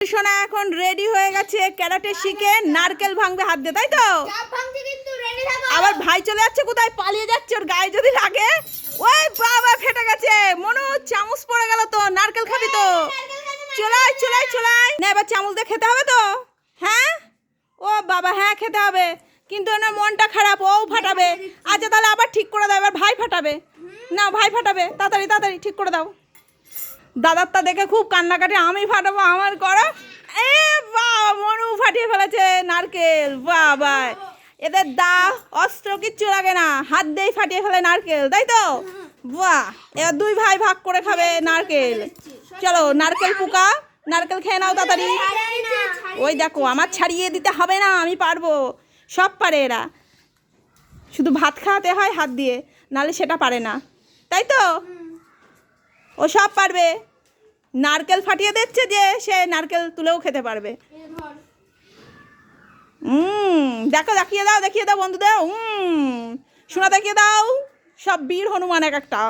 সোনা এখন রেডি হয়ে গেছে ক্যারাটে শিখে নারকেল ভাঙবে হাত দিয়ে, তাই তো? আবার ভাই চলে যাচ্ছে কোথায়, পালিয়ে যাচ্ছে, ওর গায়ে যদি লাগে। ওই বাবা ফেটে গেছে, মনু চামচ পড়ে গেল তো, নারকেল খাবি তো? চলাই চলাই চলাই না, এবার চামচ দিয়ে খেতে হবে তো? হ্যাঁ ও বাবা, হ্যাঁ খেতে হবে, কিন্তু না মনটা খারাপ, ও ফাটাবে। আচ্ছা তাহলে আবার ঠিক করে দাও, এবার ভাই ফাটাবে না, ভাই ফাটাবে, তাড়াতাড়ি তাড়াতাড়ি ঠিক করে দাও। দাদারটা দেখে খুব কান্নাকাটি, আমি ফাটাবো, আমার করো। এ বাবা, মনু ফাটিয়ে ফেলেছে নারকেল। বাবা, এদের দা অস্ত্র কিচ্ছু লাগে না, হাত দিয়েই ফাটিয়ে ফেলে নারকেল, তাই তো? বাহ, এবার দুই ভাই ভাগ করে খাবে নারকেল। চলো নারকেল পোকা, নারকেল খেয়ে নাও তাড়াতাড়ি। ওই দেখো, আমার ছাড়িয়ে দিতে হবে না, আমি পারবো, সব পারে এরা, শুধু ভাত খাওয়াতে হয় হাত দিয়ে, নাহলে সেটা পারে না, তাই তো? ও সব পারবে, নারকেল ফাটিয়ে দিচ্ছে যে সে নারকেল তুলেও খেতে পারবে। দেখো, দেখিয়ে দাও বন্ধুদের। শোনা দেখিয়ে দাও, সব বীর হনুমান এক একটা।